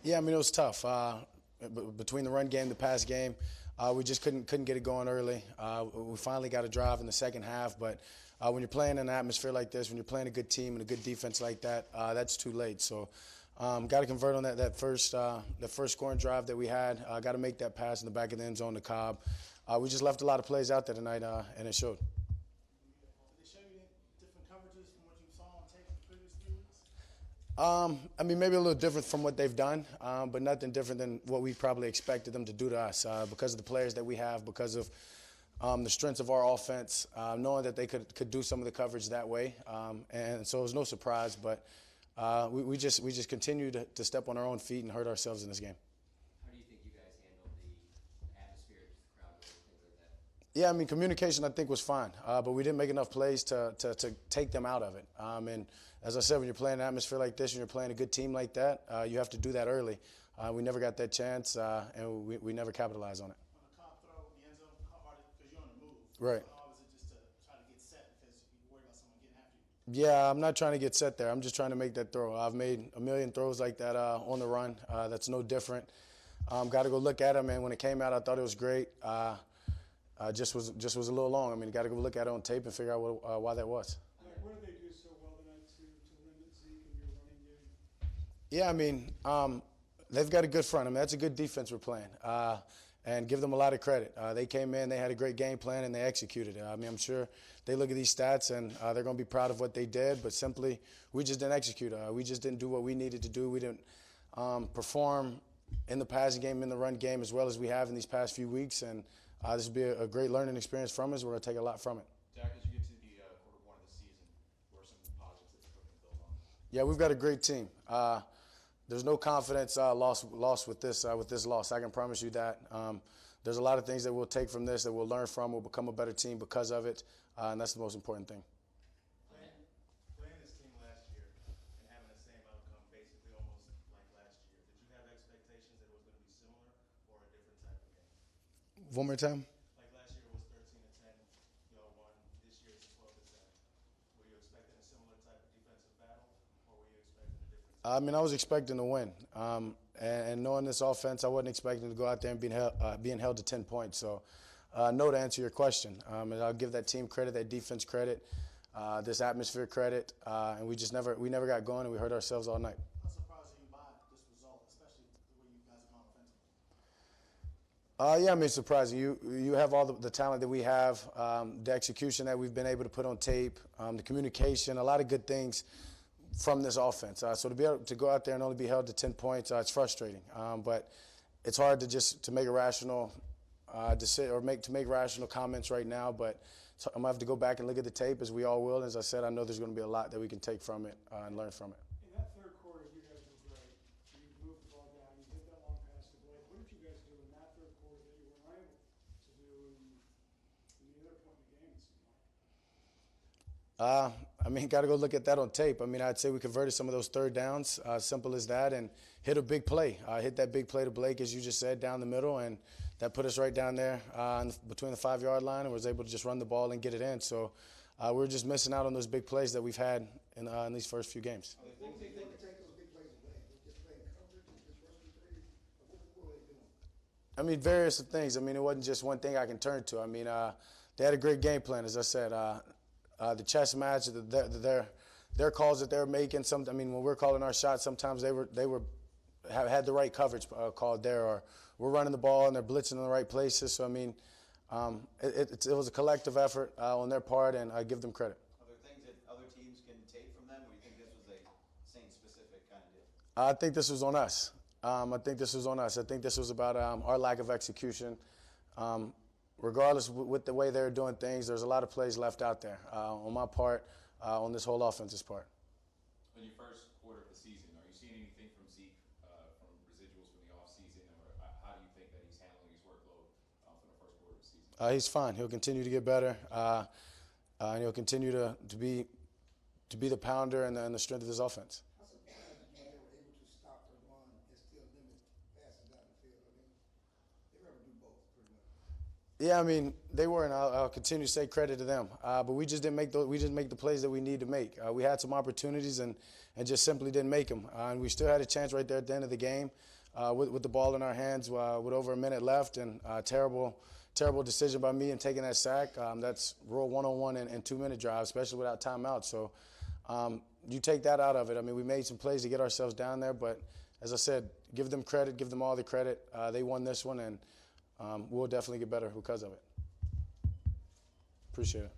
Yeah, I mean, it was tough. Between the run game, the pass game, we just couldn't get it going early. We finally got a drive in the second half, but when you're playing in an atmosphere like this, when you're playing a good team and a good defense like that, that's too late. So got to convert on that first scoring drive that we had. Got to make that pass in the back of the end zone to Cobb. We just left a lot of plays out there tonight, and it showed. Did they show you different coverages from what you saw on tape the previous 3 weeks? I mean, maybe a little different from what they've done, but nothing different than what we probably expected them to do to us because of the players that we have, because of the strengths of our offense, knowing that they could do some of the coverage that way. And so it was no surprise, but we just continue to step on our own feet and hurt ourselves in this game. How do you think you guys handled the atmosphere, just the crowd, things like that? Yeah, I mean, communication I think was fine, but we didn't make enough plays to take them out of it. And as I said, when you're playing an atmosphere like this and you're playing a good team like that, you have to do that early. We never got that chance, and we never capitalized on it. On a Cobb throw in the end zone, how hard because you're on the move. Right. So how was it just to try to get set because you're worried about someone getting after you? Yeah, I'm not trying to get set there. I'm just trying to make that throw. I've made a million throws like that on the run. That's no different. Got to go look at them, and when it came out, I thought it was great. Just was a little long. I mean, got to go look at it on tape and figure out why that was. What did they do so well tonight to limit Zeke in your running game? Yeah, I mean, they've got a good front. I mean, that's a good defense we're playing, and give them a lot of credit. They came in, they had a great game plan, and they executed it. I mean, I'm sure they look at these stats, and they're going to be proud of what they did, but simply we just didn't execute. We just didn't do what we needed to do. We didn't perform in the passing game, in the run game, as well as we have in these past few weeks, and this will be a great learning experience from us. We're going to take a lot from it. Dak, as you get to the quarter one of the season, what are some positives that you're looking to build on? Yeah, we've got a great team. There's no confidence lost with this loss. I can promise you that. There's a lot of things that we'll take from this, that we'll learn from. We'll become a better team because of it, and that's the most important thing. Playing this team last year and having the same outcome basically almost like last year, did you have expectations that it was going to be similar or a different type of game? One more time. Like last year it was 13-10, y'all won. This year it's 12-10. Were you expecting a similar type of defensive battle, or were you expecting a different? I mean, I was expecting to win, and knowing this offense, I wasn't expecting to go out there and being held to 10 points. So, no to answer your question. And I'll give that team credit, that defense credit, this atmosphere credit, and we never got going, and we hurt ourselves all night. How surprised are you by this result, especially the way you guys have gone offensively? Yeah, I mean, it's surprising. You have all the talent that we have, the execution that we've been able to put on tape, the communication, a lot of good things from this offense. So to be able to go out there and only be held to 10 points, it's frustrating. But it's hard to make a rational decision or make rational comments right now. But so I'm gonna have to go back and look at the tape, as we all will. As I said, I know there's going to be a lot that we can take from it and learn from it. In that third quarter, you guys were great. You moved the ball down. You hit that long pass to Blake. What did you guys do in that third quarter that you weren't able to do in the other point in the game, it seemed like? I mean, got to go look at that on tape. I mean, I'd say we converted some of those third downs, simple as that, and hit a big play. Hit that big play to Blake, as you just said, down the middle, and that put us right down there between the 5-yard line, and was able to just run the ball and get it in. So we were just missing out on those big plays that we've had in these first few games. What was it doing to take those big plays away? Just playing coverage, just rushing three? What were they doing? I mean, various things. I mean, it wasn't just one thing I can turn to. I mean, they had a great game plan, as I said. The chess match, their calls that they're making. I mean, when we're calling our shots, sometimes they had the right coverage called there, or we're running the ball and they're blitzing in the right places. So I mean, it was a collective effort on their part, and I give them credit. Are there things that other teams can take from them, or you think this was a Saints-specific kind of deal? I think this was on us. I think this was about our lack of execution. Regardless with the way they're doing things, there's a lot of plays left out there on my part, on this whole offense's part. In your first quarter of the season, are you seeing anything from Zeke, from residuals from the offseason, or how do you think that he's handling his workload for the first quarter of the season? He's fine. He'll continue to get better, and he'll continue to be the pounder and the strength of his offense. How surprised are you they were able to stop the run and still limit passes down the field? I mean, they were able to do both pretty much. Yeah, I mean, they were, and I'll continue to say credit to them. But we just didn't make the plays that we need to make. We had some opportunities and just simply didn't make them. And we still had a chance right there at the end of the game. with the ball in our hands with over a minute left, and terrible decision by me in taking that sack. That's rule 101 in 2-minute drive, especially without timeout. So you take that out of it. I mean, we made some plays to get ourselves down there, but as I said, give them credit, give them all the credit. They won this one, and we'll definitely get better because of it. Appreciate it.